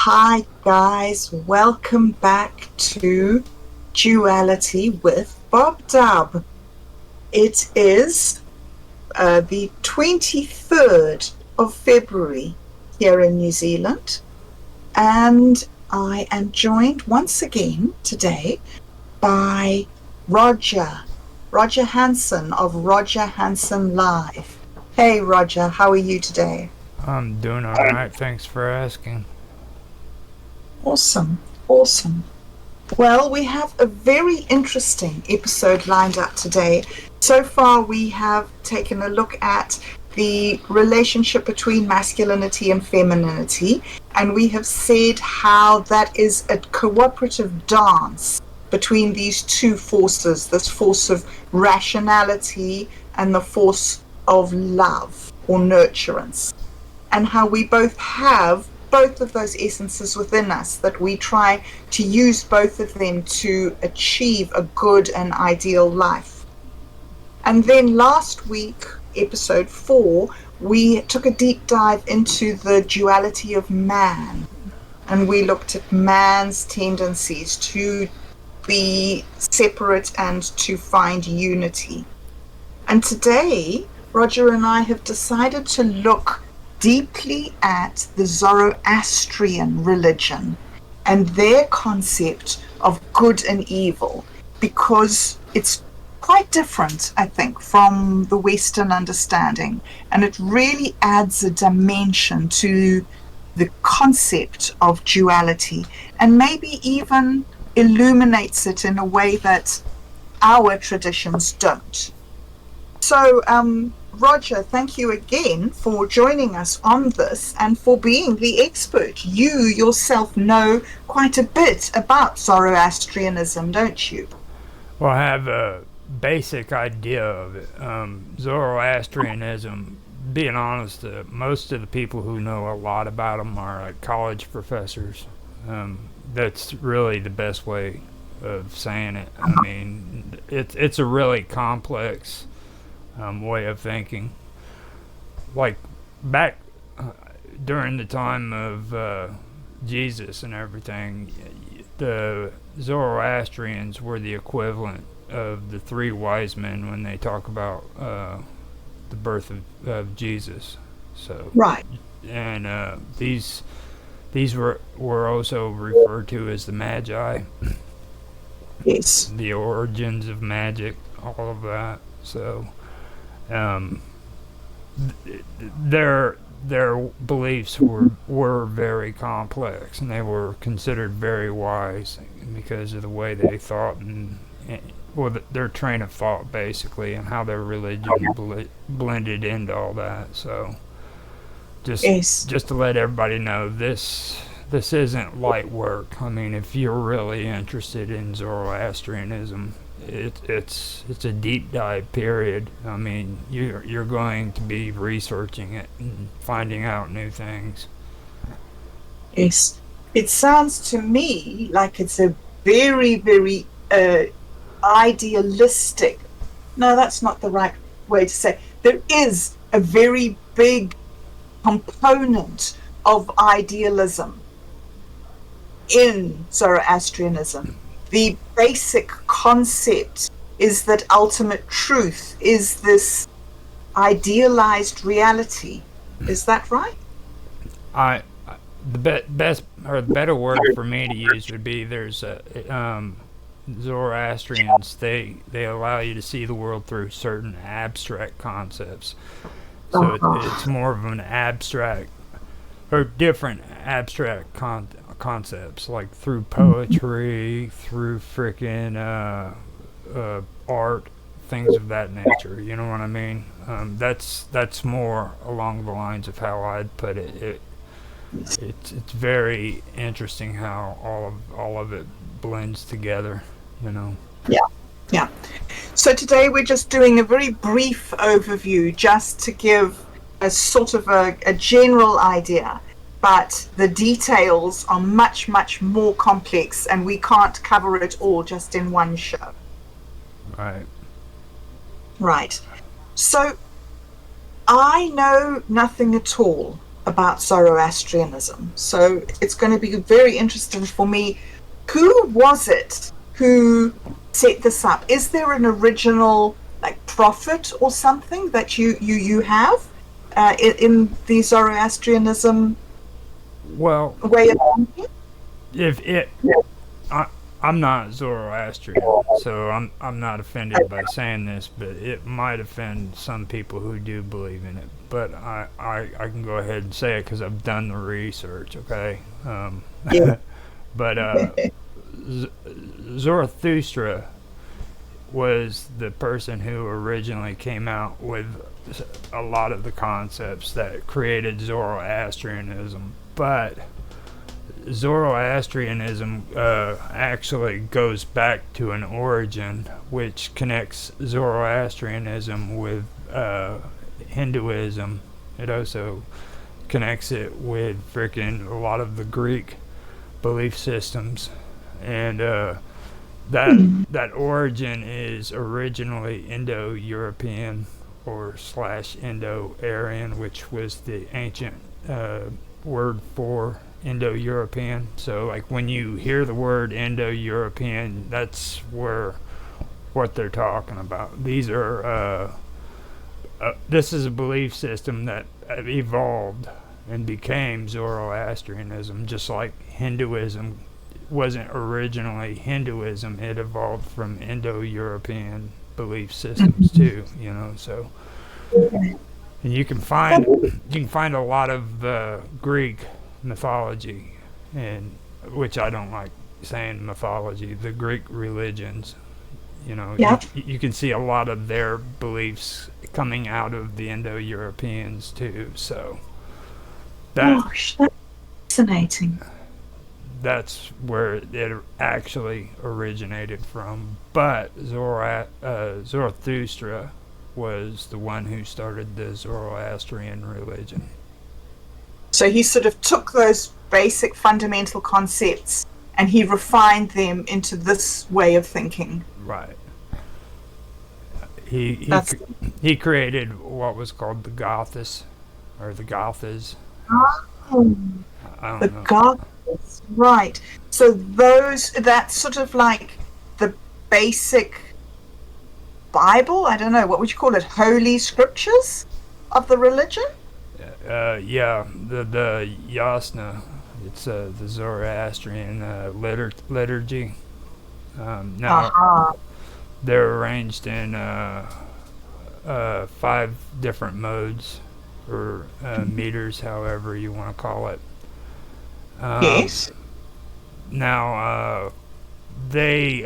Hi, guys. Welcome back to Duality with bobdub. It is the 23rd of February here in New Zealand, and I am joined once again today by Roger Hansen of Roger Hansen Live. Hey, Roger, how are you today? I'm doing alright, thanks for asking. Awesome, awesome. Well, we have a very interesting episode lined up today. So far, we have taken a look at the relationship between masculinity and femininity, and we have said how that is a cooperative dance between these two forces, this force of rationality and the force of love or nurturance, and how we both have both of those essences within us, that we try to use both of them to achieve a good and ideal life. And then last week, episode 4, we took a deep dive into the duality of man, and we looked at man's tendencies to be separate and to find unity. And today, Roger and I have decided to look deeply at the Zoroastrian religion and their concept of good and evil, because it's quite different, I think, from the Western understanding. And it really adds a dimension to the concept of duality and maybe even illuminates it in a way that our traditions don't. So, Roger, thank you again for joining us on this and for being the expert. You yourself know quite a bit about Zoroastrianism, don't you? Well, I have a basic idea of it. Zoroastrianism, being honest, most of the people who know a lot about them are like college professors. That's really the best way of saying it. I mean, it's a really complex way of thinking. Like back during the time of Jesus and everything, the Zoroastrians were the equivalent of the three wise men when they talk about the birth of Jesus. So, Right. and these were also referred to as the Magi, Yes. the origins of magic, all of that. So, um, their beliefs were very complex, and they were considered very wise because of the way they thought and well, their train of thought basically, and how their religion blended into all that. So just Yes. just to let everybody know, this isn't light work. I mean, if you're really interested in Zoroastrianism, it's a deep dive period. I mean, you're going to be researching it and finding out new things. Yes. It sounds to me like it's a very, very idealistic. No, that's not the right way to say. There is a very big component of idealism in Zoroastrianism. The basic concept is that ultimate truth is this idealized reality. Is that right? I the best or the better word for me to use would be there's a Zoroastrians, they allow you to see the world through certain abstract concepts. So it's Uh-huh. more of an abstract or different abstract concepts, like through poetry, through freaking art, things of that nature. You know what I mean? That's more along the lines of how I'd put it. It's very interesting how all of it blends together. You know. Yeah, yeah. So today we're just doing a very brief overview just to give a sort of a general idea, but the details are much, much more complex and we can't cover it all just in one show. Right. Right. So I know nothing at all about Zoroastrianism. So it's going to be very interesting for me. Who was it who set this up? Is there an original like prophet or something that you have in the Zoroastrianism Well, way of thinking? if it, I, I'm not Zoroastrian, so I'm not offended by saying this, but it might offend some people who do believe in it. But I can go ahead and say it because I've done the research. Okay, Yeah. but Z- Zarathustra was the person who originally came out with a lot of the concepts that created Zoroastrianism. But Zoroastrianism actually goes back to an origin which connects Zoroastrianism with Hinduism. It also connects it with freaking a lot of the Greek belief systems, and that origin is originally Indo-European or slash Indo-Aryan, which was the ancient word for Indo-European. So like when you hear the word Indo-European, that's where what they're talking about. These are this is a belief system that evolved and became Zoroastrianism, just like Hinduism wasn't originally Hinduism. It evolved from Indo-European belief systems too, you know. So and you can find a lot of Greek mythology, and which I don't like saying mythology, the Greek religions. You know, Yeah. you can see a lot of their beliefs coming out of the Indo-Europeans too. So that Gosh, that's fascinating. that's where it actually originated from. But Zarathustra was the one who started the Zoroastrian religion. So he sort of took those basic fundamental concepts and he refined them into this way of thinking. Right. He he That's cr- he created what was called the Gothas, or the Gothas. oh, I the don't know. gods, right. So that's sort of like the basic Bible. I don't know, what would you call it? Holy scriptures of the religion? Yeah, the Yasna. It's the Zoroastrian liturgy. Now Aha. they're arranged in five different modes or meters, however you want to call it. Um, Yes. Now they,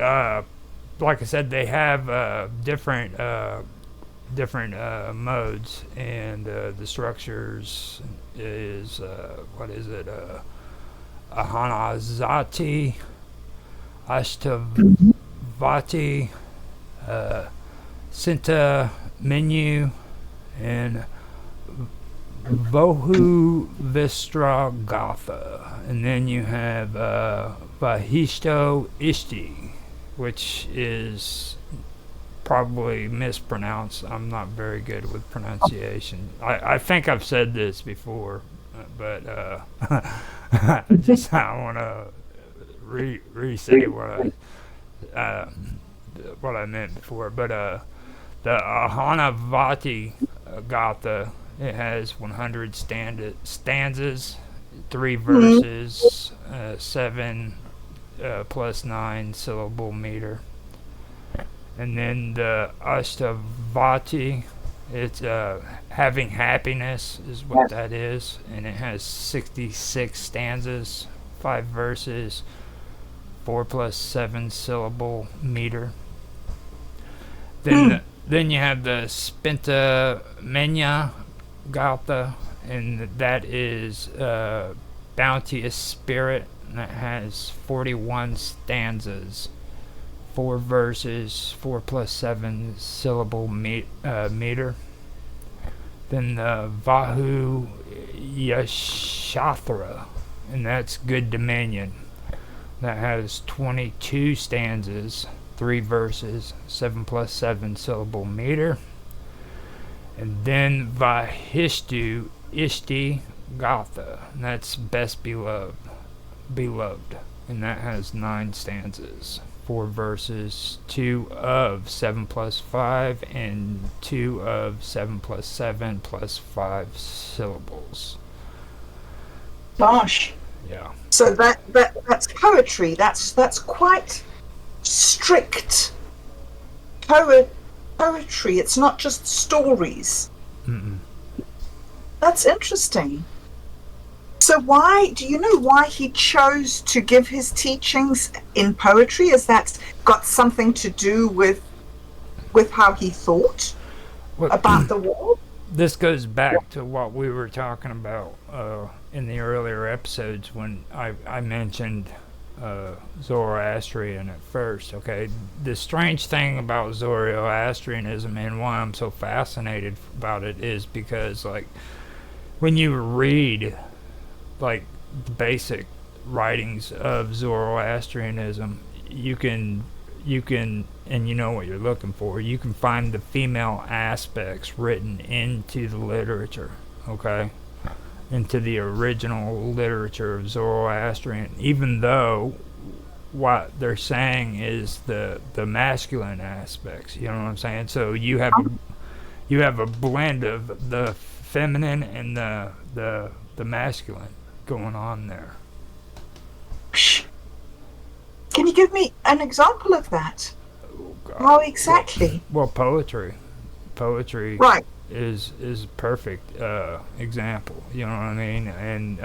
like I said, they have different modes, and the structures is what is it? Ahanazati, Ashtavati, uh, Sinta Menu, and Vohu Vistragatha. And then you have Vahishto Ishti, which is probably mispronounced. I'm not very good with pronunciation. I think I've said this before, but I want to re-say what I meant before. But the Ahanavati Gatha, it has 100 stanzas, 3 Mhm. verses, 7 plus 9 syllable meter. And then the Ashtavati, it's having happiness is what that is, and it has 66 stanzas, 5 verses, 4 plus 7 syllable meter. Then Hmm. then you have the Spinta Menya Gatha, and that is bounteous spirit, and that has 41 stanzas, 4 verses, 4 plus 7 syllable meter. Then the Vahu Yashathra, and that's good dominion. That has 22 stanzas, 3 verses, 7 plus 7 syllable meter. And then Vahishtu Ishti, Gotha, and that's best beloved, and that has 9 stanzas, 4 verses, 2 of 7 plus 5, and 2 of 7 plus 7 plus 5 syllables. Gosh. Yeah. So that's poetry. That's quite strict poetry. It's not just stories. Mm-mm. That's interesting. So do you know why he chose to give his teachings in poetry? Is that got something to do with how he thought Well, about the world? this goes back to what we were talking about in the earlier episodes when I mentioned Zoroastrian at first. Okay, the strange thing about Zoroastrianism and why I'm so fascinated about it is because, like, when you read like the basic writings of Zoroastrianism, you can and you know what you're looking for. You can find the female aspects written into the literature, okay? Into the original literature of Zoroastrian, even though what they're saying is the masculine aspects, you know what I'm saying? So you have a blend of the feminine and the masculine going on there. Can you give me an example of that? Oh, God. How exactly? Well, poetry Right. is a perfect example. You know what I mean? And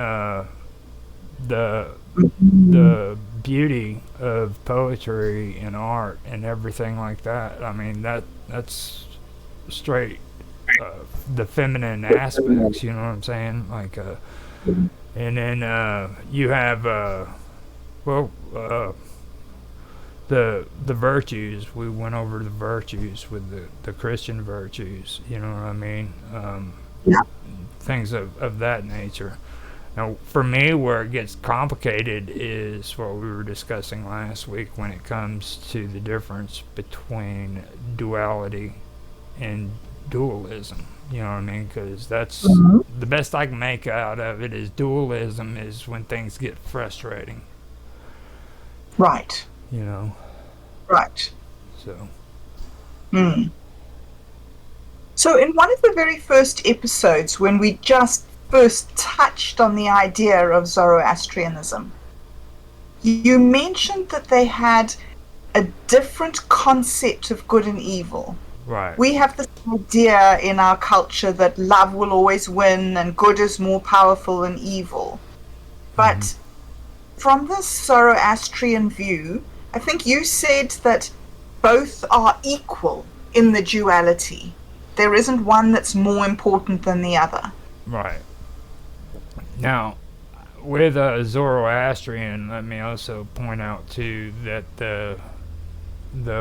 the beauty of poetry and art and everything like that. I mean that's straight the feminine aspects. You know what I'm saying? Like, and then you have well. The virtues, we went over the virtues with the Christian virtues, you know what I mean? Yeah. Things of that nature. Now, for me, where it gets complicated is what we were discussing last week when it comes to the difference between duality and dualism. You know what I mean? Because that's the best I can make out of it is dualism is when things get frustrating, Right. you know? Right. So. So in one of the very first episodes, when we just first touched on the idea of Zoroastrianism, you mentioned that they had a different concept of good and evil. Right. We have this idea in our culture that love will always win and good is more powerful than evil. But from the Zoroastrian view, I think you said that both are equal in the duality. There isn't one that's more important than the other. Right. Now, with Zoroastrian, let me also point out too that the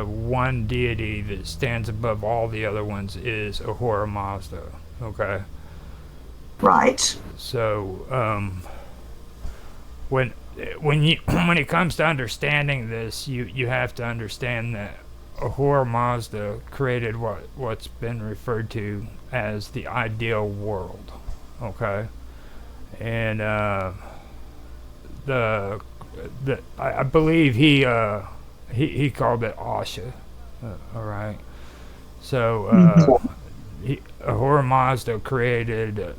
one deity that stands above all the other ones is Ahura Mazda. Okay. Right. So when when it comes to understanding this, you have to understand that Ahura Mazda created what's been referred to as the ideal world. Okay. And I believe he called it Asha. All right. So Ahura Mazda created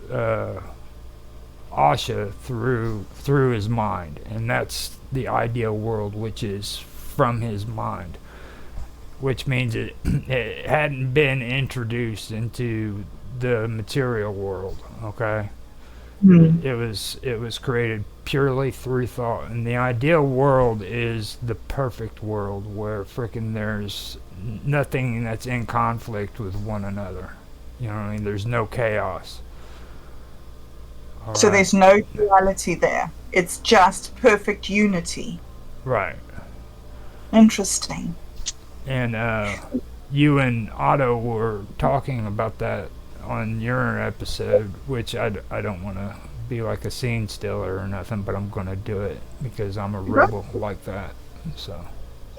Asha through his mind, and that's the ideal world, which is from his mind, which means it hadn't been introduced into the material world. Okay. It was created purely through thought, and the ideal world is the perfect world where frickin' there's nothing that's in conflict with one another. You know what I mean? There's no chaos. All So right. there's no duality there. It's just perfect unity. Right. Interesting. And you and Otto were talking about that on your episode, which I don't want to be like a scene stealer or nothing, but I'm going to do it because I'm a rebel like that. So,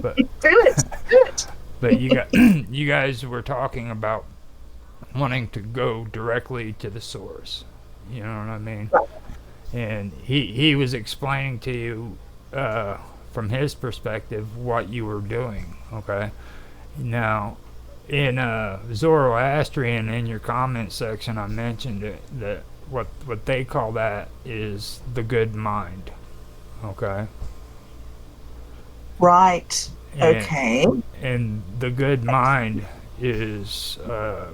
but Do it. but you guys were talking about wanting to go directly to the source, You know what I mean? And he was explaining to you from his perspective what you were doing. Okay. Now, in Zoroastrian, in your comment section, I mentioned it that what they call that is the good mind. Okay. Right. And Okay. and the good mind is the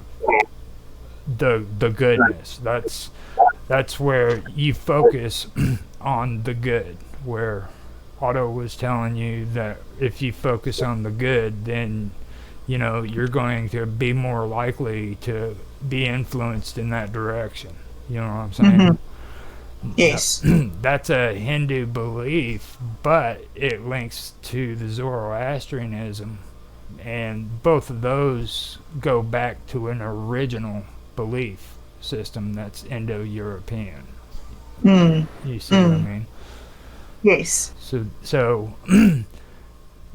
goodness. That's where you focus on the good. Where Otto was telling you that if you focus on the good, then you're going to be more likely to be influenced in that direction. You know what I'm Mm-hmm. saying? Now, Yes. that's a Hindu belief, but it links to the Zoroastrianism, and both of those go back to an original belief system that's Indo-European. Mm. You see what I Mm. mean? Yes. So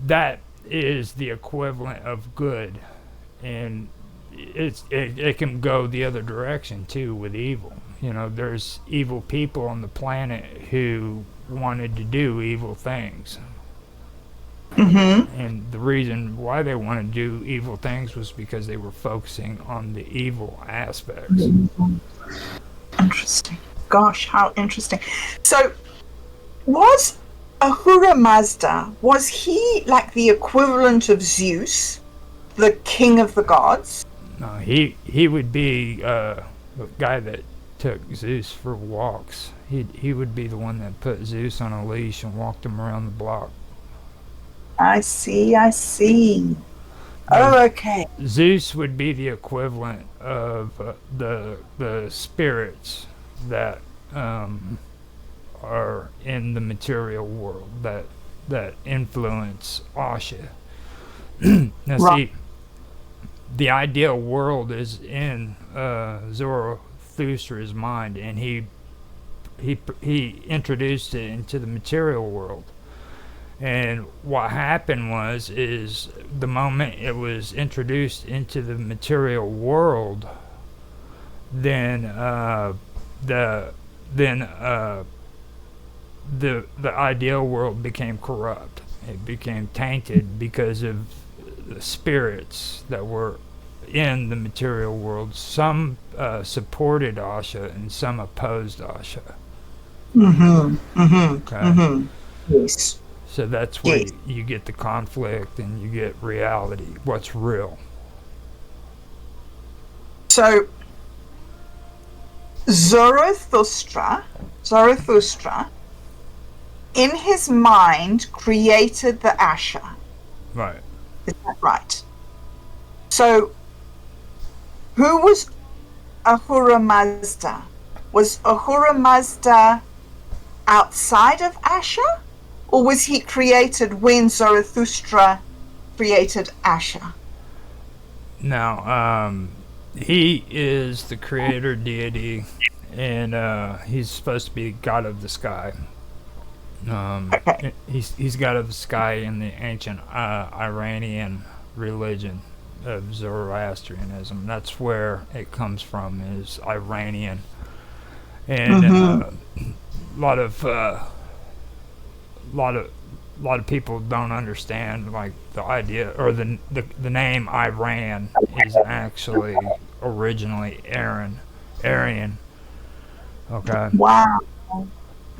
that is the equivalent of good, and it can go the other direction too with evil. There's evil people on the planet who wanted to do evil things, Mm-hmm. and the reason why they wanted to do evil things was because they were focusing on the evil aspects. Interesting. Gosh, how interesting. So, was Ahura Mazda, was he like the equivalent of Zeus, the king of the gods? He would be the guy that took Zeus for walks. He would be the one that put Zeus on a leash and walked him around the block. I see, I see. Now, Oh, okay. Zeus would be the equivalent of the spirits that are in the material world that influence Asha. Now, Right. see, the ideal world is in Zarathustra's mind, and he introduced it into the material world. And what happened is the moment it was introduced into the material world, then the then the ideal world became corrupt. It became tainted because of the spirits that were in the material world. Some supported Asha and some opposed Asha. Mm-hmm. Mm-hmm. Okay. Mm-hmm. Yes. So that's where Yes. you get the conflict and you get reality, what's real. So Zarathustra, in his mind, created the Asha. Right. Is that right? So, who was Ahura Mazda? Was Ahura Mazda outside of Asha? Or was he created when Zarathustra created Asha? Now, he is the creator deity, and he's supposed to be god of the sky. Okay. He's god of the sky in the ancient Iranian religion of Zoroastrianism. That's where it comes from, is Iranian, and Mm-hmm. a lot of lot of lot of people don't understand like the idea or the name Iran is actually originally Aryan. Okay. Wow.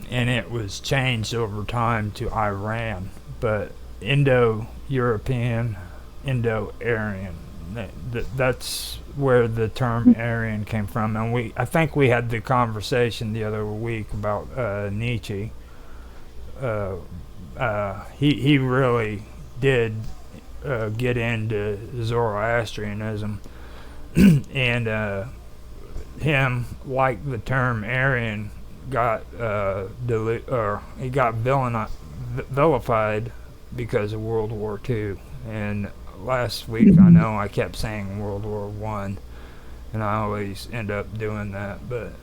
And it was changed over time to Iran, but Indo-European, Indo-Aryan. That's where the term Aryan came from, and I think we had the conversation the other week about Nietzsche. He really did get into Zoroastrianism, and him, like the term Aryan, got he got vilified because of World War II. And last week, I know I kept saying World War One, and I always end up doing that, but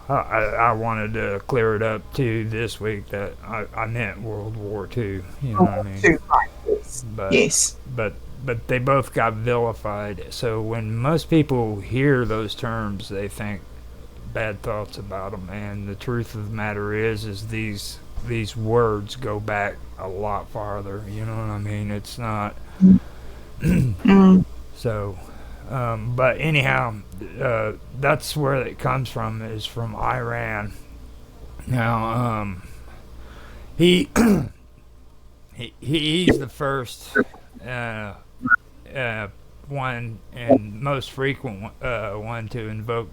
I wanted to clear it up too this week that I meant World War II. You know what I mean? Yes. But Yes. but but they both got vilified. So when most people hear those terms, they think bad thoughts about them. And the truth of the matter is these words go back a lot farther. You know what I mean? It's not. Mm. So, but anyhow, that's where it comes from. Is from Iran. Now, he, he's the first one and most frequent one to invoke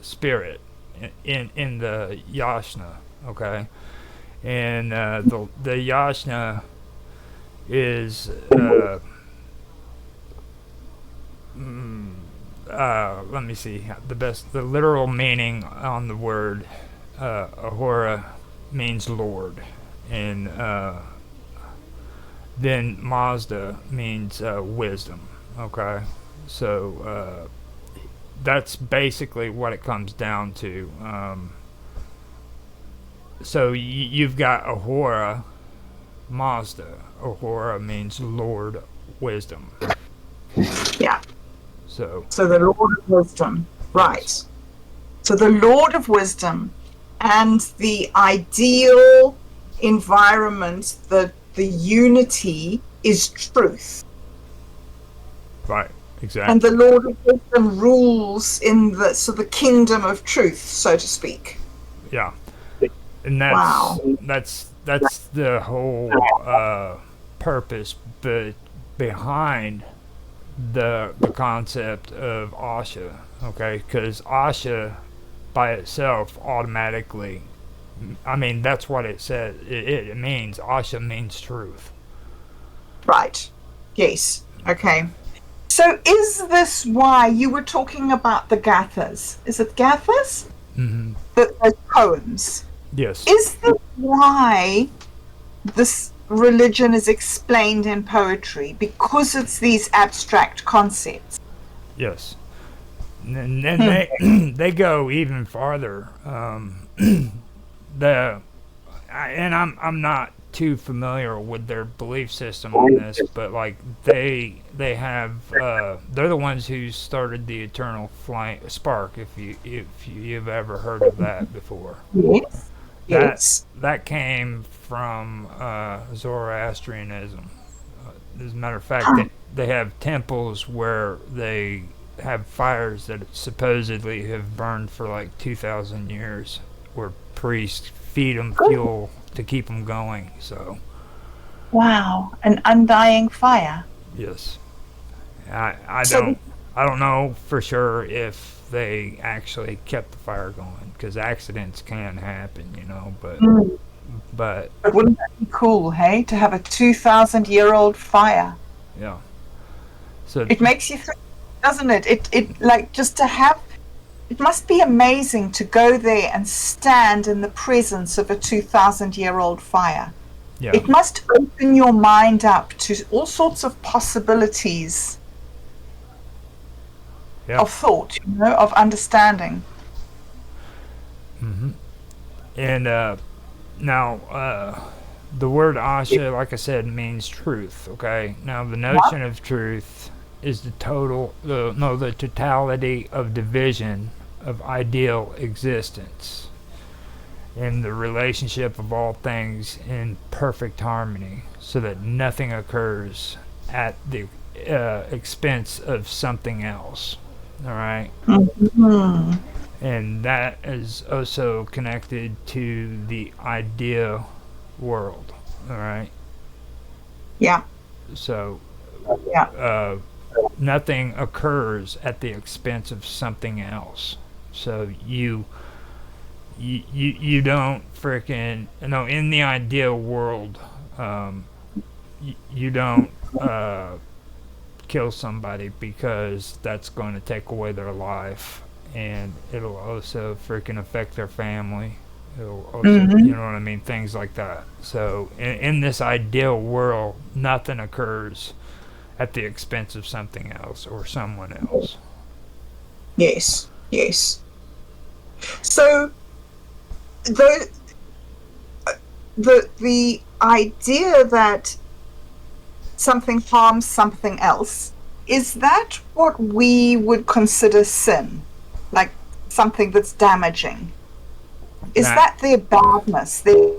spirit in the yasna. Okay, and the yasna is let me see the literal meaning on the word ahura means lord, and then Mazda means wisdom. Okay, so that's basically what it comes down to. So you've got Ahura, Mazda. Ahura means Lord Wisdom. Yeah. So the Lord of Wisdom. Right. Yes. So the Lord of Wisdom and the ideal environment, the unity is truth. Right. Exactly. And the Lord of Wisdom rules in the kingdom of truth, so to speak. Yeah. And that's the whole purpose behind the concept of Asha. Okay, because Asha by itself automatically, I mean, that's what it says. It means Asha means truth. Right. Yes. Okay. So is this why you were talking about the Gathas? Is it Gathas? Mm-hmm. The poems. Yes. Is this why this religion is explained in poetry? Because it's these abstract concepts. Yes. And then they go even farther. I'm not too familiar with their belief system on this, but like they have they're the ones who started the eternal spark. If you've ever heard of that before. Yes. Yes. That came from Zoroastrianism. As a matter of fact, they have temples where they have fires that supposedly have burned for like 2,000 years, where priests feed them fuel to keep them going. So, wow, an undying fire. yes, I don't know for sure if they actually kept the fire going, because accidents can happen, you know. But wouldn't that be cool, hey, to have a 2,000-year-old fire? Yeah. So it makes you think, doesn't it? It like just to have. It must be amazing to go there and stand in the presence of a 2,000-year-old fire. Yeah. It must open your mind up to all sorts of possibilities of thought, you know, of understanding. Mm-hmm. And now, the word Asha, like I said, means truth. Okay. Now, the notion of truth is the totality of division of ideal existence, in the relationship of all things in perfect harmony, so that nothing occurs at the expense of something else. All right. Mm-hmm. And that is also connected to the idea world. All right. Yeah. So Yeah. Nothing occurs at the expense of something else. So you don't freaking in the ideal world, you don't kill somebody, because that's going to take away their life, and it'll also freaking affect their family. It'll also, you know what I mean, things like that. So in this ideal world, nothing occurs at the expense of something else or someone else. Yes. Yes. So the idea that something harms something else, is that what we would consider sin? like something that's damaging. Is That that their badness, their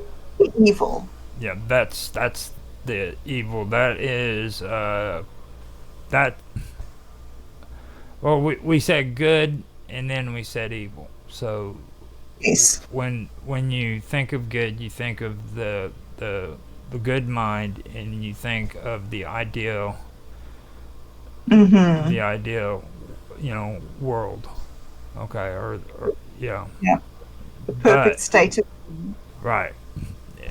evil? yeah, that's the evil. That is that. Well, we said good, and then we said evil. So Yes. when you think of good, you think of the good mind, and you think of Mm-hmm. the ideal, world. Okay, or yeah, Yeah. The but perfect state of right,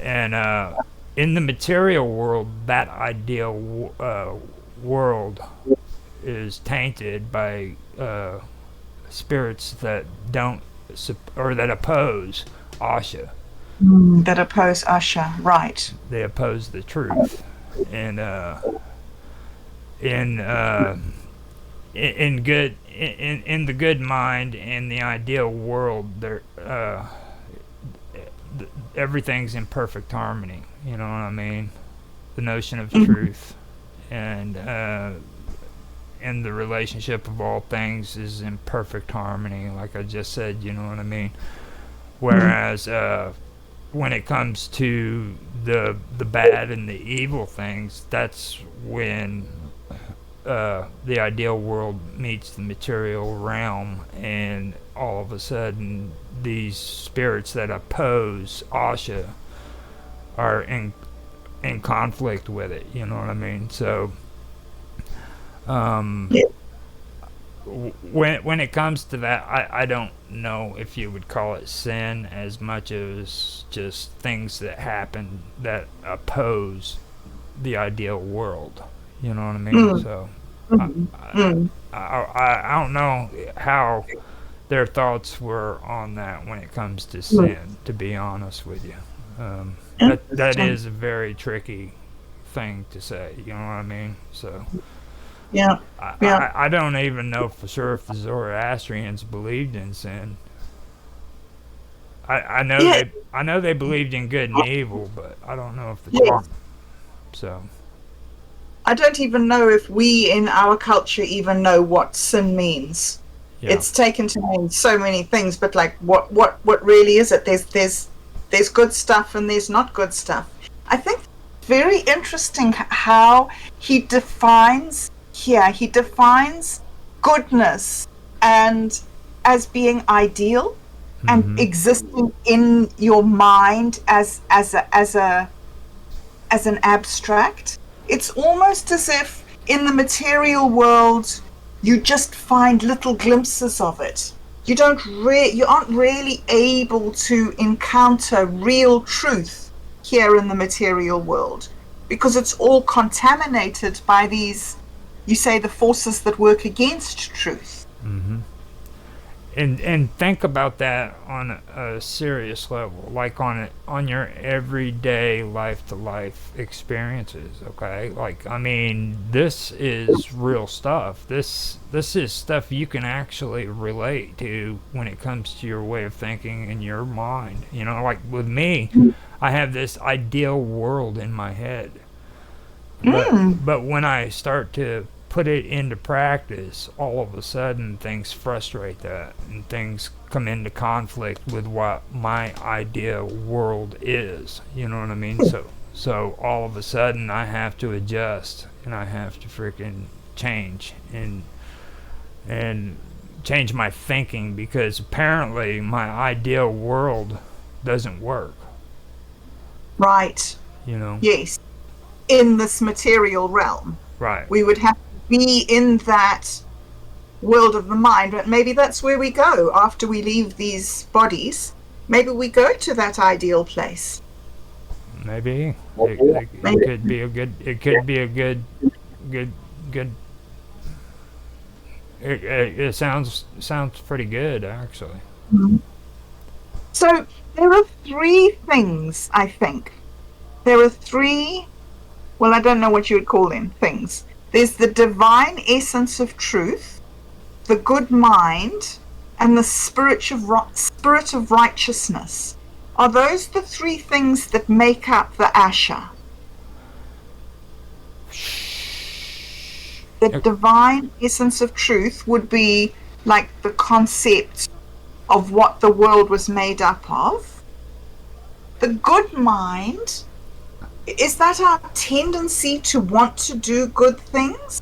and in the material world, that ideal world is tainted by spirits that don't or that oppose Asha. that oppose Asha. Right. They oppose the truth, and in in good in the good mind and the ideal world, there everything's in perfect harmony. You know what I mean? The notion of Mm-hmm. truth and the relationship of all things is in perfect harmony. Like I just said, you know what I mean? Whereas when it comes to the bad and the evil things, that's when the ideal world meets the material realm, and all of a sudden, these spirits that oppose Asha are in conflict with it. You know what I mean? So, um, Yeah. when it comes to that, I don't know if you would call it sin as much as just things that happen that oppose the ideal world. You know what I mean? Mm. So I, Mm. Mm. I don't know how their thoughts were on that when it comes to Mm. sin. To be honest with you, that Interesting. is a very tricky thing to say. You know what I mean? So Yeah. Yeah. I don't even know for sure if the Zoroastrians believed in sin. Yeah. I know they believed in good and evil, but I don't know if the Yeah. truth. So I don't even know if we in our culture even know what sin means. yeah. It's taken to mean so many things, but like what really is it? There's good stuff and there's not good stuff. I think it's very interesting how he defines goodness and as being ideal and Mm-hmm. existing in your mind as an abstract. It's almost as if in the material world you just find little glimpses of it. You aren't really able to encounter real truth here in the material world because it's all contaminated by these, you say, the forces that work against truth. Mm-hmm. And think about that on a serious level, like on your everyday life to life experiences. Okay, like I mean, this is real stuff. This is stuff you can actually relate to when it comes to your way of thinking and your mind. You know, like with me, I have this ideal world in my head, Mm, but when I start to put it into practice, all of a sudden things frustrate that and things come into conflict with what my idea world is. You know what I mean? So all of a sudden I have to adjust and I have to freaking change and change my thinking because apparently my ideal world doesn't work, right. you know? Yes. In this material realm, Right. we would have to be in that world of the mind, but maybe that's where we go after we leave these bodies. Maybe we go to that ideal place. Maybe it Maybe. could be a good. It could be a good, good. It sounds pretty good actually. So there are three things, I think. There are three, well, I don't know what you would call them, things. There's the divine essence of truth, the good mind, and the spirit of righteousness. Are those the three things that make up the Asha? The Uh, divine essence of truth would be like the concept of what the world was made up of. The good mind, is that our tendency to want to do good things?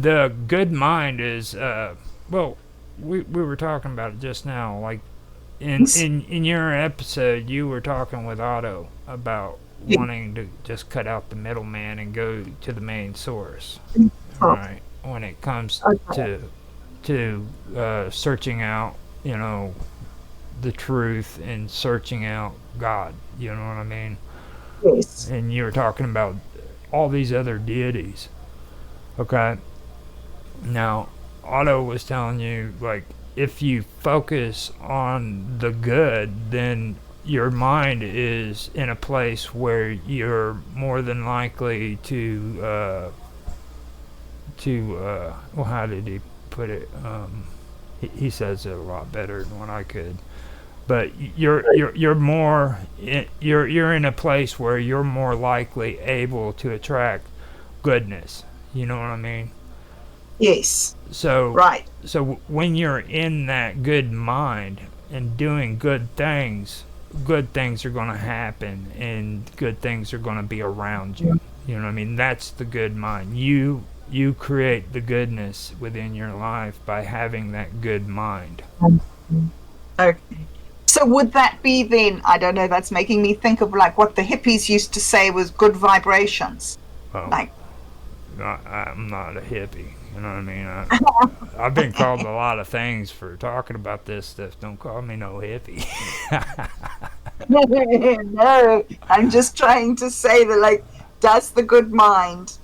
The good mind is, well, we were talking about it just now. Like in your episode, you were talking with Otto about wanting to just cut out the middleman and go to the main source. Right. When it comes Okay. to searching out, you know, the truth and searching out God. You know what I mean? Yes. And you were talking about all these other deities. Okay. Now, Otto was telling you, like, if you focus on the good, then your mind is in a place where you're more than likely well, how did he put it? He says it a lot better than what I could. But you're more you're in a place where you're more likely able to attract goodness. You know what I mean? Yes. So Right. so when you're in that good mind and doing good things are going to happen and good things are going to be around you. You know what I mean? That's the good mind. You create the goodness within your life by having that good mind. Okay. So would that be then, I don't know, that's making me think of like what the hippies used to say was good vibrations. Well, Like, I'm not a hippie. You know what I mean? I've been called a lot of things for talking about this stuff. Don't call me no hippie. no, I'm just trying to say that, like, does the good mind,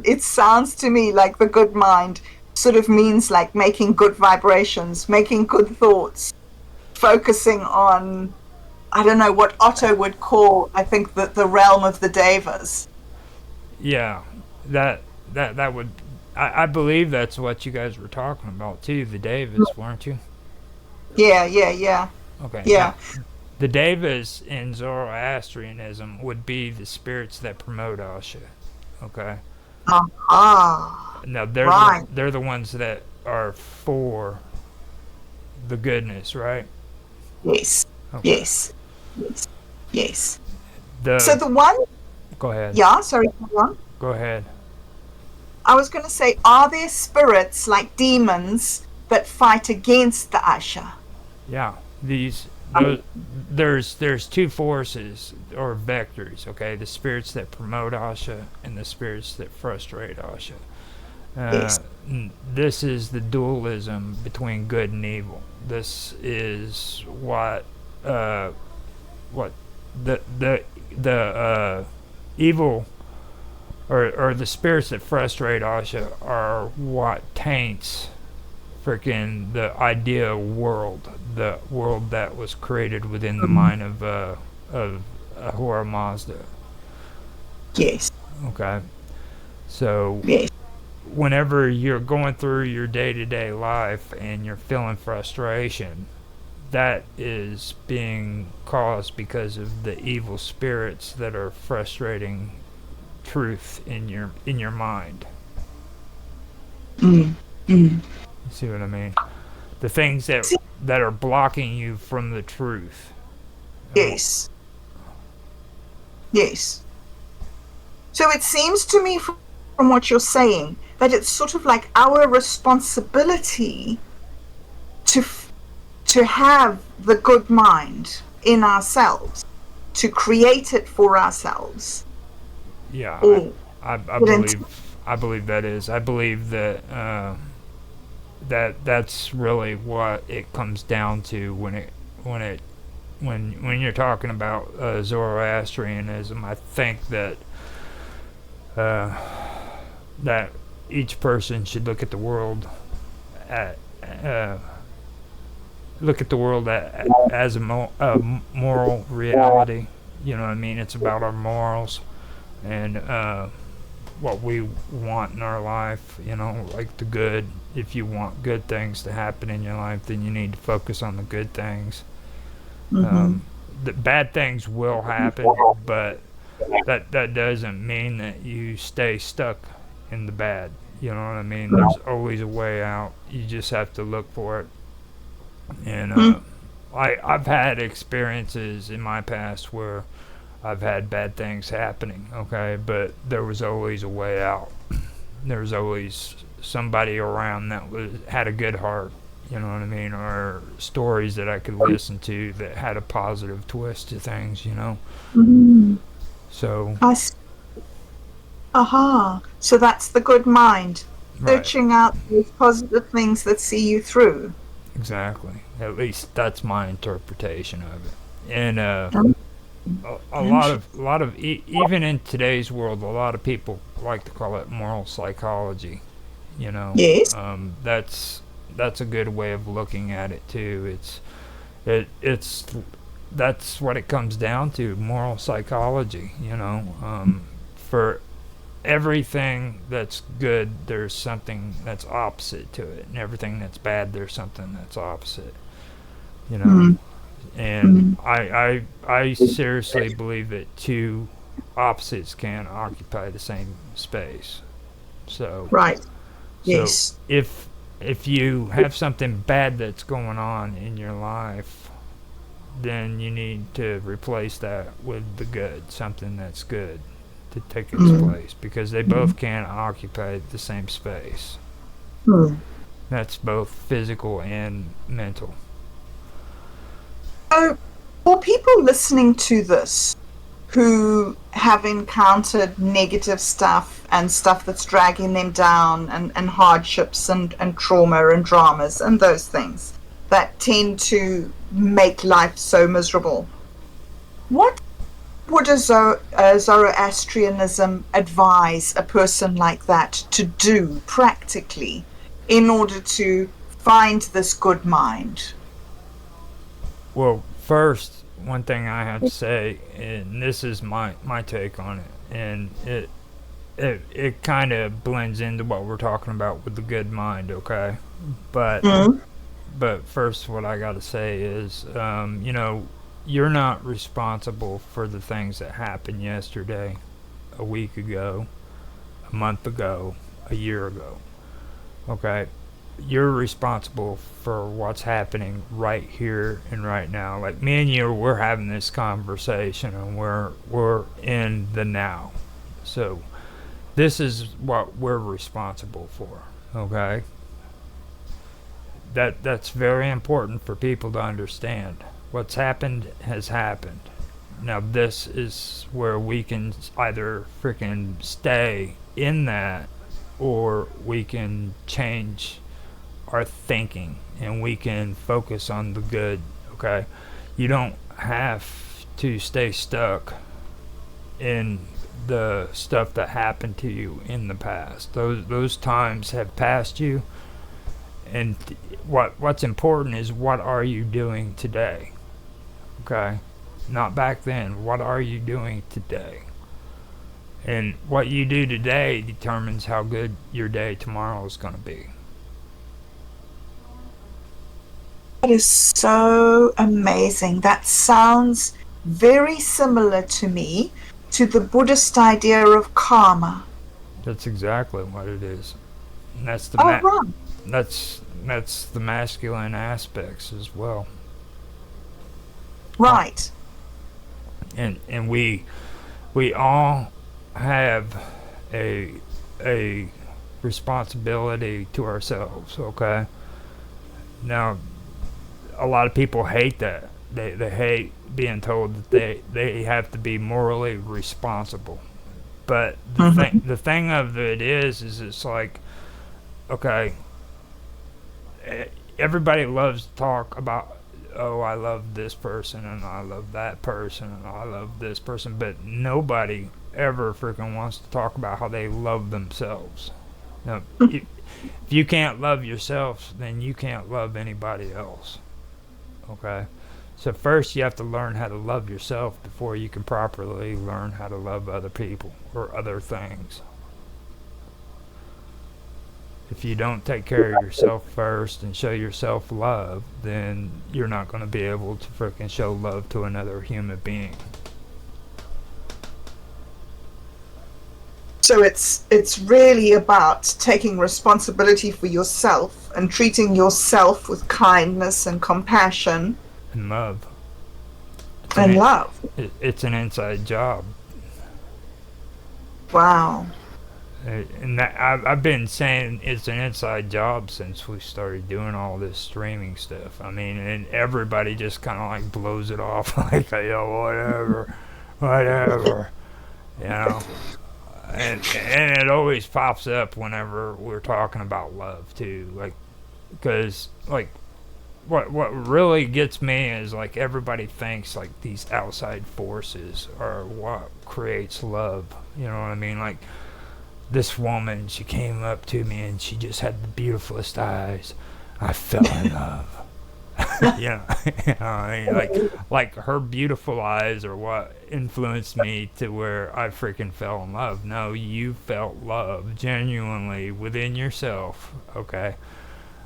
it sounds to me like the good mind sort of means like making good vibrations, making good thoughts, focusing on, I don't know what Otto would call, I think, the realm of the devas. Yeah, that that would. I believe that's what you guys were talking about too. The Devas, weren't you? Yeah, yeah, yeah, Okay. yeah. Now, the Devas in Zoroastrianism would be the spirits that promote Asha. Okay. Ah, Now right. they're the ones that are for the goodness, right? Yes, Okay. yes, yes, yes. So The the one, Go ahead. yeah, sorry, go on. Go ahead. I was going to say, are there spirits like demons that fight against the Asha? Yeah. These those there's two forces or vectors. Okay, the spirits that promote Asha and the spirits that frustrate Asha. Yes. Uh, this is the dualism between good and evil. This is uh, what the evil or the spirits that frustrate Asha are what taints freaking the idea world, the world that was created within the mind of Ahura Mazda. Yes. Okay, so Yes. whenever you're going through your day-to-day life and you're feeling frustration, that is being caused because of the evil spirits that are frustrating truth in your mind. Mm. Mm. You see what I mean? The things that are blocking you from the truth. Yes. Yes. So it seems to me from what you're saying that it's sort of like our responsibility to to have the good mind in ourselves, to create it for ourselves. Yeah, Or I put into I believe that is. I believe that that's really what it comes down to when it when you're talking about Zoroastrianism. I think that uh, that each person should at uh, look at the world as a moral reality. You know what I mean? It's about our morals and what we want in our life. You know, like the good. If you want good things to happen in your life, then you need to focus on the good things. mm-hmm. The bad things will happen, but that doesn't mean that you stay stuck in the bad. You know what I mean? There's always a way out. You just have to look for it. And Mm. I've had experiences in my past where I've had bad things happening, okay, but there was always a way out. There was always somebody around that had a good heart, you know what I mean, or stories that I could listen to that had a positive twist to things, you know. Mm. So, I see. Aha. So that's the good mind. right, Searching out those positive things that see you through. exactly. At least that's my interpretation of it. And Mm. a lot of even in today's world, a lot of people like to call it moral psychology. You know, Yes. that's a good way of looking at it too. It's that's what it comes down to, moral psychology. You know, for everything that's good, there's something that's opposite to it, and everything that's bad, there's something that's opposite. You know, Mm. and Mm. I seriously believe that two opposites can occupy the same space. So Right. so Yes. if you have something bad that's going on in your life, then you need to replace that with the good, something that's good to take its Mm. place, because they Mm. both can occupy the same space. Mm. That's both physical and mental. So, for people listening to this who have encountered negative stuff and stuff that's dragging them down and hardships and trauma and dramas and those things that tend to make life so miserable, what would Zoroastrianism advise a person like that to do practically in order to find this good mind? Well, first, one thing I have to say, and this is my take on it, and it kind of blends into what we're talking about with the good mind, okay? But Mm. first, what I got to say is, you know, you're not responsible for the things that happened yesterday, a week ago, a month ago, a year ago. Okay, you're responsible for what's happening right here and right now. Like me and you, we're having this conversation, and we're in the now. So this is what we're responsible for. Okay, that's very important for people to understand. What's happened has happened. Now this is where we can either freaking stay in that, or we can change our thinking and we can focus on the good. Okay, you don't have to stay stuck in the stuff that happened to you in the past. Those times have passed you, and what's important is what are you doing today. Okay, not back then. What are you doing today? And what you do today determines how good your day tomorrow is going to be. That is so amazing. That sounds very similar to me to the Buddhist idea of karma. That's exactly what it is. And Oh, right. that's the masculine aspects as well. Uh, Right. and we all have a a responsibility to ourselves, okay? Now, a lot of people hate that. They hate being told that they have to be morally responsible. But Mm-hmm. the thing of it is it's like, okay, everybody loves to talk about, oh, I love this person and I love that person and I love this person, but nobody ever freaking wants to talk about how they love themselves. Now, if you can't love yourself, then you can't love anybody else. Okay? So first you have to learn how to love yourself before you can properly learn how to love other people or other things. If you don't take care of yourself first and show yourself love, then you're not going to be able to freaking show love to another human being. So So it's really about taking responsibility for yourself and treating yourself with kindness and compassion And love. It's and an love. it's an inside job. Wow. And that, I've been saying it's an inside job since we started doing all this streaming stuff. I mean, and everybody just kind of like blows it off like, yo, whatever, whatever, you know. And it always pops up whenever we're talking about love too, like, because like what really gets me is like everybody thinks like these outside forces are what creates love. You know what I mean? Like this woman, she came up to me and she just had the beautifulest eyes. I fell in love. Yeah, you know, I mean, like her beautiful eyes are what influenced me to where I freaking fell in love. No, you felt love genuinely within yourself. Okay.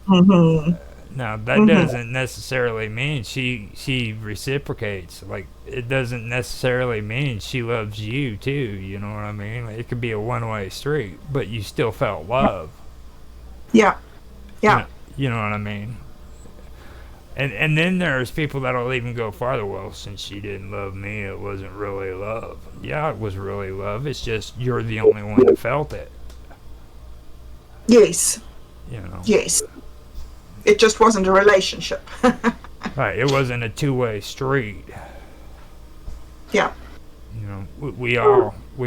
Mm-hmm. Now that Mm-hmm. doesn't necessarily mean she reciprocates. Like it doesn't necessarily mean she loves you too. You know what I mean? Like, it could be a one-way street, but you still felt love. Yeah. You Yeah. know, you know what I mean? And then there's people that'll even go farther. Well, since she didn't love me, it wasn't really love. Yeah, it was really love. It's just you're the only one that felt it. Yes. You know, Yes. It just wasn't a relationship. right? It wasn't a two-way street. Yeah. You know, we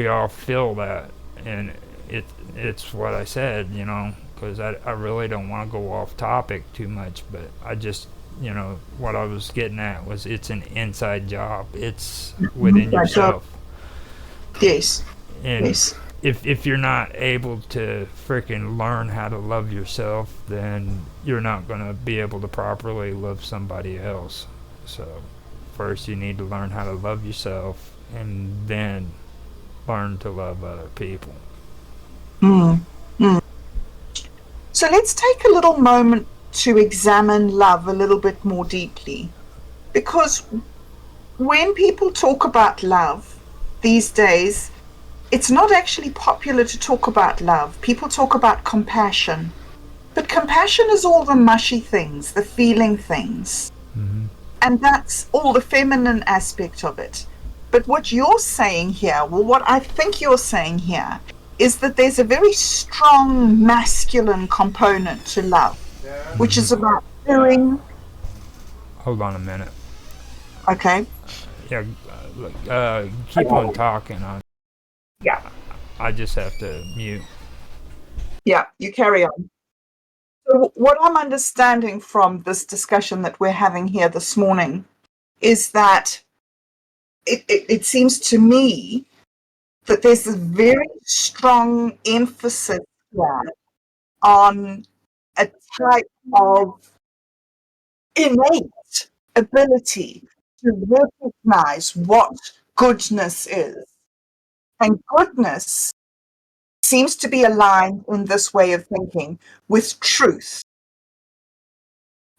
all feel that, and it's what I said. You know, because I really don't want to go off topic too much, but I just, you know, what I was getting at was it's an inside job. It's within That job. yourself. Yes. And Yes. if you're not able to freaking learn how to love yourself, then you're not going to be able to properly love somebody else. So first you need to learn how to love yourself and then learn to love other people. Mm. Mm. So let's take a little moment to examine love a little bit more deeply. Because when people talk about love these days, it's not actually popular to talk about love. People talk about compassion. But compassion is all the mushy things, the feeling things. Mm-hmm. And that's all the feminine aspect of it. But what you're saying here, well, what I think you're saying here, is that there's a very strong masculine component to love, which Mm-hmm. is about doing. Hold on a minute. Okay. Yeah, look, keep on talking. Yeah. I just have to mute. Yeah. You carry on. So, what I'm understanding from this discussion that we're having here this morning is that it seems to me that there's a very strong emphasis here on a type of innate ability to recognize what goodness is. And goodness seems to be aligned in this way of thinking with truth.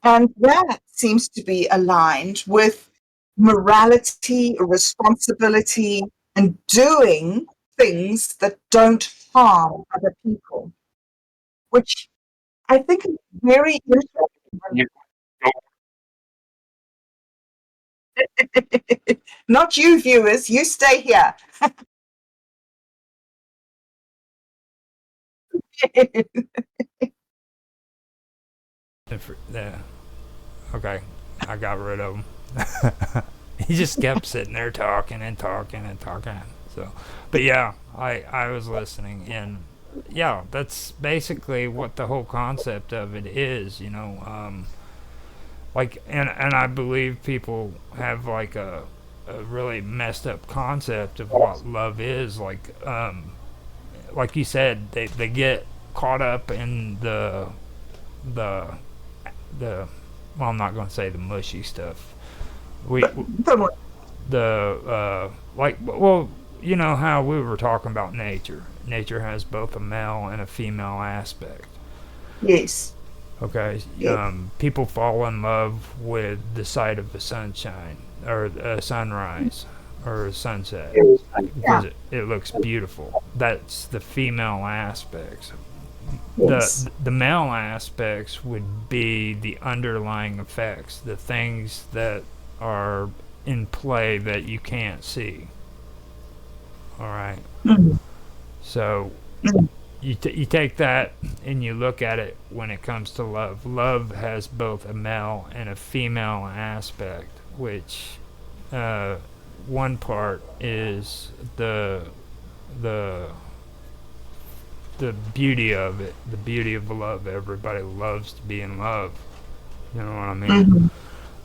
And that seems to be aligned with morality, responsibility, and doing things that don't harm other people, which I think is very interesting. Not you, viewers, you stay here. Yeah. Okay, I got rid of him. He just kept sitting there talking and talking and talking. So, but yeah, I was listening, and yeah, that's basically what the whole concept of it is. You know, like, and I believe people have like a really messed up concept of what love is. Like you said, they get caught up in the the well, I'm not going to say the mushy stuff. We the like, well, you know how we were talking about nature. Nature has both a male and a female aspect. Yes. Okay, Yes. people fall in love with the sight of the sunshine or sunrise. or a sunset because Yeah. it looks beautiful. That's the female aspects. Yes. The male aspects would be the underlying effects, the things that are in play that you can't see. All right. Mm. So Mm. you take that and you look at it when it comes to love. Love has both a male and a female aspect, which uh, one part is the the beauty of it, the beauty of love. Everybody loves to be in love. You know what I mean? Mhm.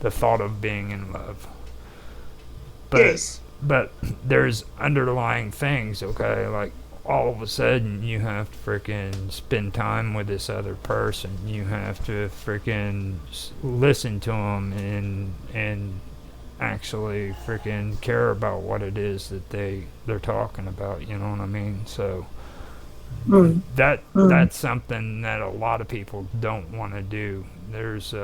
The thought of being in love. But Yes. but there's underlying things, okay? Like all of a sudden you have to freaking spend time with this other person. You have to freaking listen to them and actually freaking care about what it is that they're talking about. You know what I mean? So Mm. Mm. that's something that a lot of people don't want to do. There's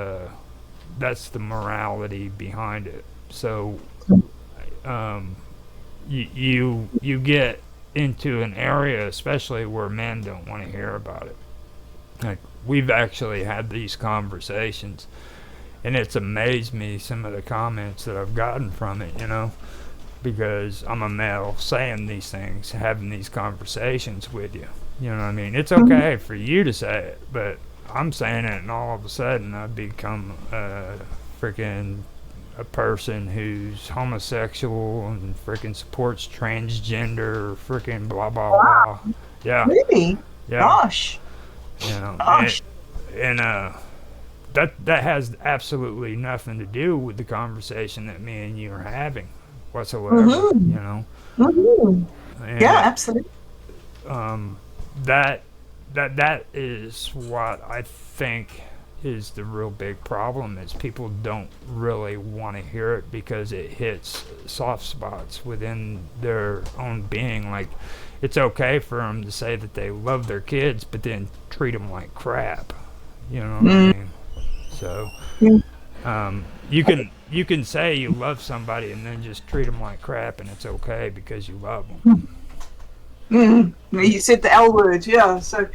that's the morality behind it. So um, you get into an area, especially where men don't want to hear about it. Like we've actually had these conversations, and it's amazed me some of the comments that I've gotten from it. You know, because I'm a male saying these things, having these conversations with you. You know what I mean? It's Mhm. okay for you to say it, but I'm saying it, and all of a sudden I become freaking a person who's homosexual and freaking supports transgender, freaking blah blah Wow. blah. Yeah, Really? yeah, Gosh. you know, Gosh. and that has absolutely nothing to do with the conversation that me and you are having whatsoever. You Mm-hmm. know, Mm-hmm. Yeah, and absolutely. um, that that is what I think is the real big problem is people don't really want to hear it because it hits soft spots within their own being. Like it's okay for them to say that they love their kids, but then treat them like crap. You know what I Mm. mean? So you can say you love somebody and then just treat them like crap, and it's okay because you love them. Mm. You said the L word, yeah. So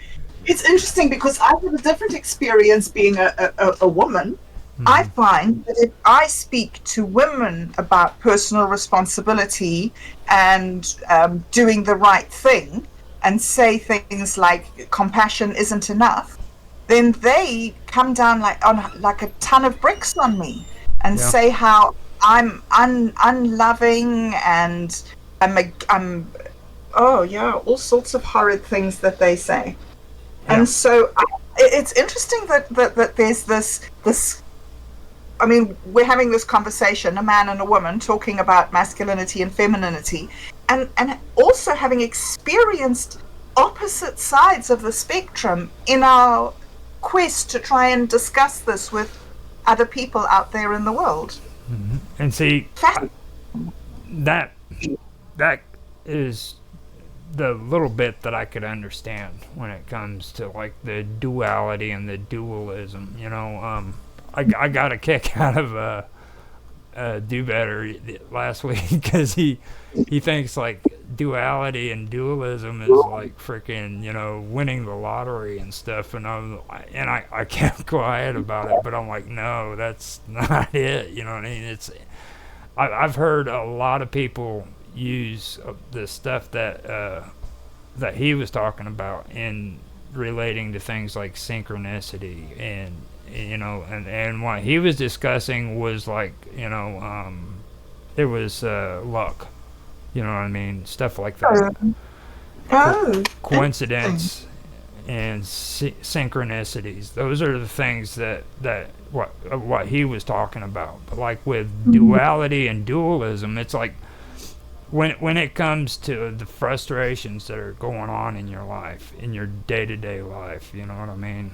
it's interesting because I have a different experience being a woman. I Hmm. find that if I speak to women about personal responsibility and doing the right thing and say things like compassion isn't enough, then they come down like a ton of bricks on me and Yeah. say how I'm unloving and I'm oh yeah, all sorts of horrid things that they say. Yeah. And so it's interesting that there's this. I mean, we're having this conversation, a man and a woman, talking about masculinity and femininity, and also having experienced opposite sides of the spectrum in our quest to try and discuss this with other people out there in the world. And see Fascinating. that that is the little bit that I could understand when it comes to like the duality and the dualism. You know, I got a kick out of Do Better last week because he thinks like duality and dualism is like freaking winning the lottery and stuff, I kept quiet about it, but I'm like, no, that's not it. You know what I mean? I've heard a lot of people use the stuff that he was talking about in relating to things like synchronicity and and what he was discussing was like it was luck, you know what I mean, stuff like that. Oh, interesting. Coincidence and synchronicities, those are the things that what he was talking about. But like with duality and dualism, it's like when it comes to the frustrations that are going on in your life, in your day-to-day life, you know what I mean,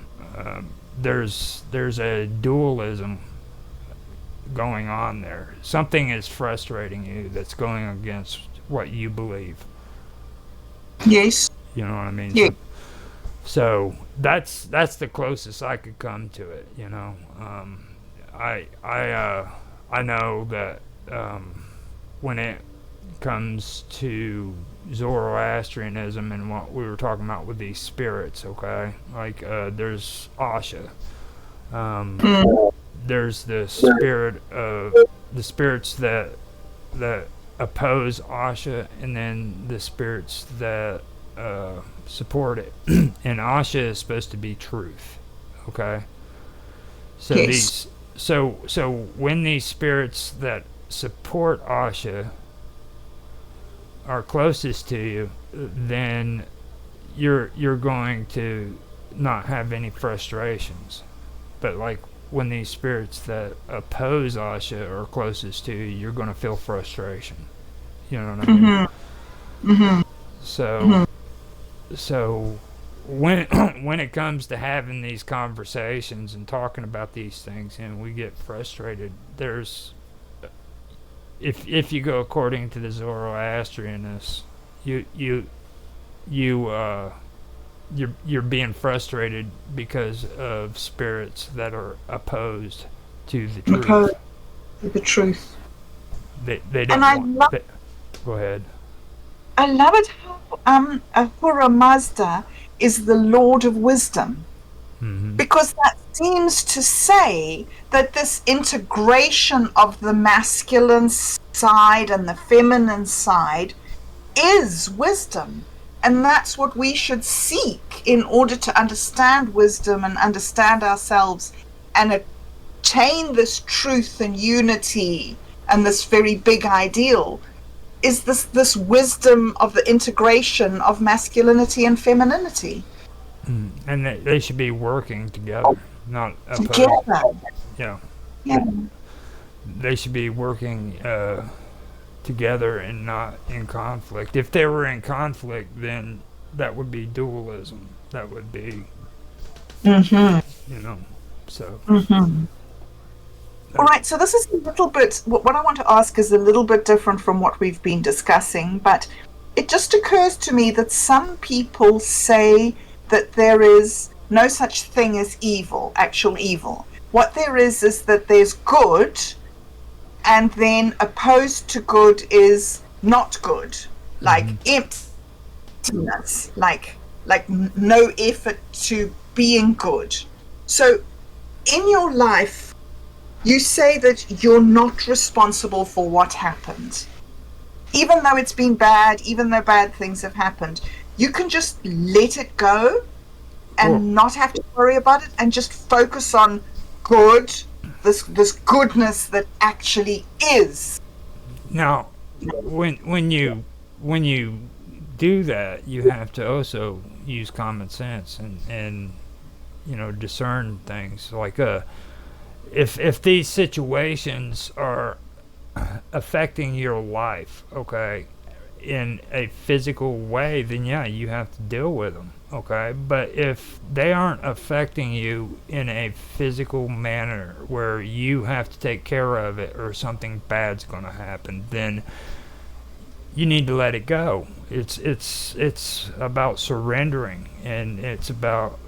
there's a dualism going on there. Something is frustrating you that's going against what you believe, Yes. you know what I mean. Yeah. So that's the closest I could come to it, you know. I know that when it comes to Zoroastrianism and what we were talking about with these spirits, okay? Like, there's Asha. There's the spirits that oppose Asha, and then the spirits that support it. And Asha is supposed to be truth, okay? So Yes. so when these spirits that support Asha are closest to you, then you're going to not have any frustrations. But like when these spirits that oppose Asha are closest to you, you're going to feel frustration. You know what I mean? So so when when it comes to having these conversations and talking about these things and we get frustrated, there's if you go according to the Zoroastrianists, you you you're being frustrated because of spirits that are opposed to the Opposed truth. to the truth. They And don't want. Go ahead. I love it how Ahura Mazda is the Lord of Wisdom, Mm-hmm. because that seems to say that this integration of the masculine side and the feminine side is wisdom. And that's what we should seek in order to understand wisdom and understand ourselves and attain this truth and unity and this very big ideal, is this wisdom of the integration of masculinity and femininity And they should be working together, not opposed. together. Yeah, Yeah. they should be working together and not in conflict. If they were in conflict, then that would be dualism. That would be, Mm-hmm. you know. So. Mm-hmm. All right, so this is a little bit, what I want to ask is a little bit different from what we've been discussing, but it just occurs to me that some people say that there is no such thing as evil, actual evil. What there is that there's good, and then opposed to good is not good, like emptiness, like no effort to being good. So in your life, you say that you're not responsible for what happened. Even though it's been bad, even though bad things have happened, you can just let it go and Well, not have to worry about it and just focus on good, this goodness that actually is. now, when you do that, you have to also use common sense and discern things like if these situations are affecting your life, okay, in a physical way, then yeah, you have to deal with them, okay? But if they aren't affecting you in a physical manner where you have to take care of it or something bad's going to happen, then you need to let it go. It's about surrendering, and it's about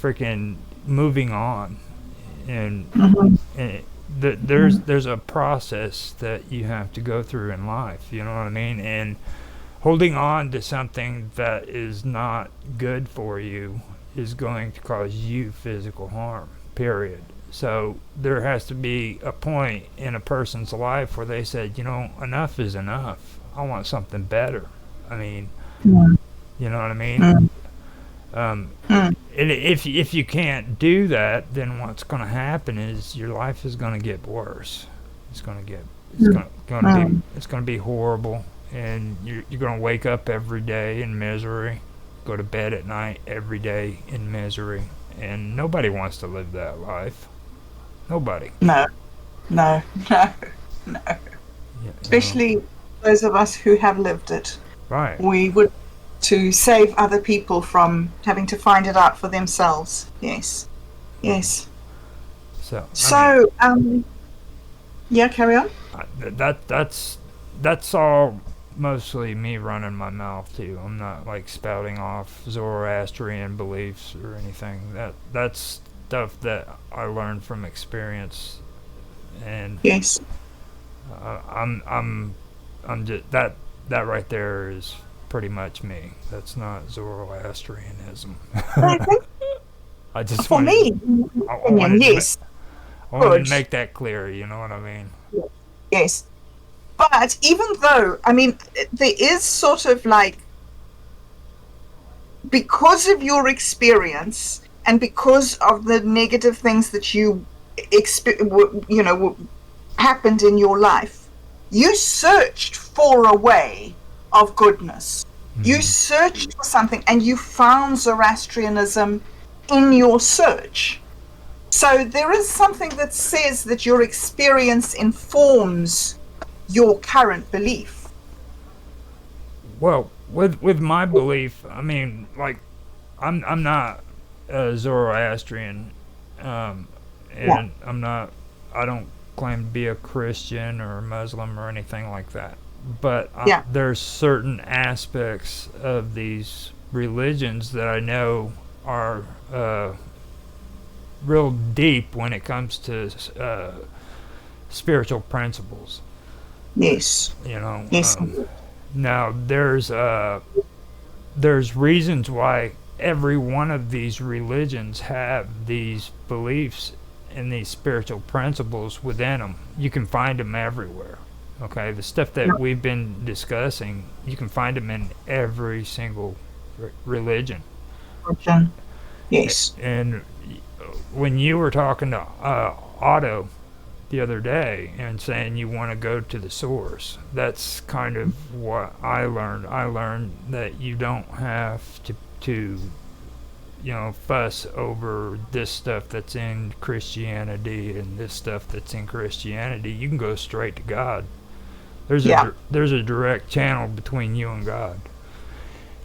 freaking moving on, and, and there's a process that you have to go through in life. You know what I mean? And holding on to something that is not good for you is going to cause you physical harm. Period. So there has to be a point in a person's life where they said, enough is enough. I want something better. I mean, you know what I mean? And if you can't do that, then what's going to happen is your life is going to get worse. It's going to get it's going to be horrible, and you're going to wake up every day in misery, go to bed at night every day in misery, and nobody wants to live that life. Nobody. No, no, no, no. Yeah, Especially those of us who have lived it. right. We would to save other people from having to find it out for themselves. Yes. Yes. So Yeah, carry on. that's all mostly me running my mouth too. I'm not like spouting off Zoroastrian beliefs or anything. That's stuff that I learned from experience, and Yes. I'm just that right there is pretty much me. That's not Zoroastrianism. I think I just for wanted me, in my I opinion, wanted to yes, I wanted to good, make that clear. You know what I mean? yes. But even though, I mean, there is sort of like, because of your experience and because of the negative things that happened in your life, you searched for a way of goodness. You Mm-hmm. searched for something and you found Zoroastrianism in your search. So there is something that says that your experience informs your current belief. Well, with my belief, I mean, like I'm not a Zoroastrian, um, Yeah. and I don't claim to be a Christian or a Muslim or anything like that. But Yeah. there's certain aspects of these religions that I know are real deep when it comes to spiritual principles. Yes. You know, Yes. now there's reasons why every one of these religions have these beliefs and these spiritual principles within them. You can find them everywhere. Okay, the stuff Yeah. that we've been discussing, you can find them in every single religion. Yes. And when you were talking to Otto the other day and saying you want to go to the source, that's kind of what I learned. I learned that you don't have to fuss over this stuff that's in Christianity and this stuff that's in Christianity. You can go straight to God. Yeah. There's a direct channel between you and God.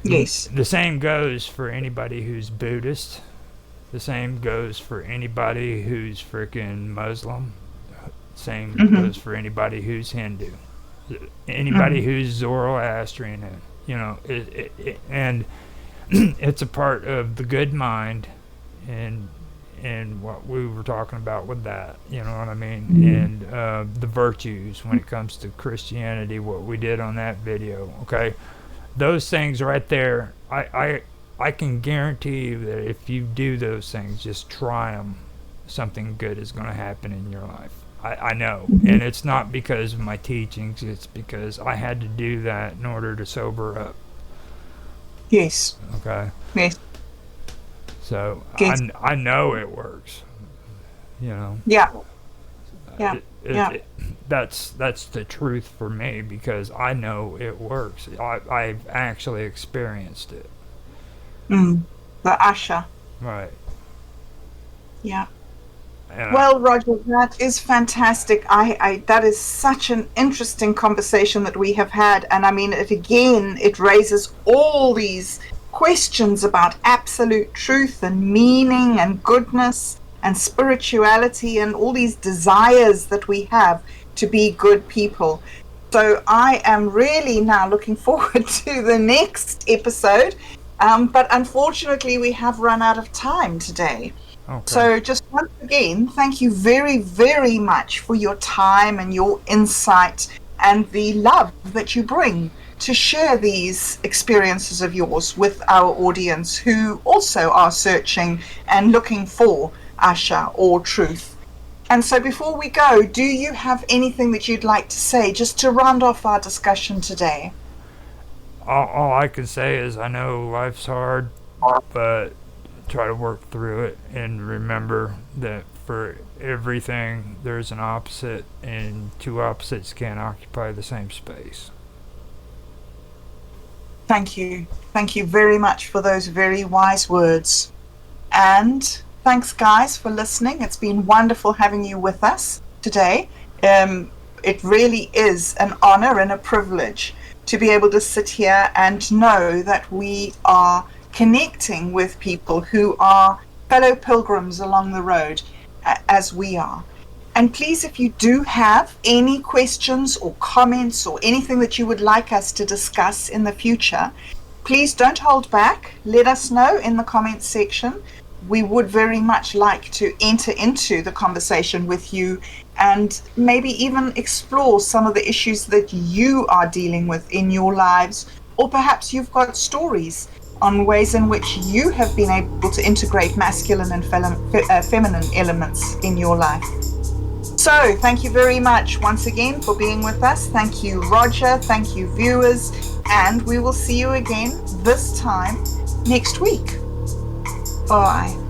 And Yes. the same goes for anybody who's Buddhist. The same goes for anybody who's freaking Muslim. Same Mm-hmm. goes for anybody who's Hindu. Anybody Mm-hmm. who's Zoroastrian, and it's a part of the good mind, and what we were talking about with that, you know what I mean, and the virtues when it comes to Christianity, what we did on that video. Okay, those things right there, I can guarantee you that if you do those things, just try them, something good is going to happen in your life. I know, and it's not because of my teachings, it's because I had to do that in order to sober up. Yes. Okay, Yes. so Yes. I know it works. You know, Yeah. Yeah. Yeah. that's the truth for me because I know it works. I've actually experienced it. Mm. The Asha. Right. Yeah. And Well, Roger, that is fantastic. That is such an interesting conversation that we have had. And I mean, it raises all these questions about absolute truth and meaning and goodness and spirituality and all these desires that we have to be good people. So I am really now looking forward to the next episode. But unfortunately, we have run out of time today. okay. So just once again, thank you very, very much for your time and your insight and the love that you bring to share these experiences of yours with our audience who also are searching and looking for Asha or truth. And so before we go, do you have anything that you'd like to say just to round off our discussion today? All I can say is I know life's hard, but try to work through it and remember that for everything there's an opposite, and two opposites can't occupy the same space. Thank you. Thank you very much for those very wise words. And thanks, guys, for listening. It's been wonderful having you with us today. It really is an honor and a privilege to be able to sit here and know that we are connecting with people who are fellow pilgrims along the road as we are. And please, if you do have any questions or comments or anything that you would like us to discuss in the future, please don't hold back. Let us know in the comments section. we would very much like to enter into the conversation with you and maybe even explore some of the issues that you are dealing with in your lives, or perhaps you've got stories on ways in which you have been able to integrate masculine and feminine elements in your life. So thank you very much once again for being with us. Thank you, Roger. Thank you, viewers. And we will see you again this time next week. Bye.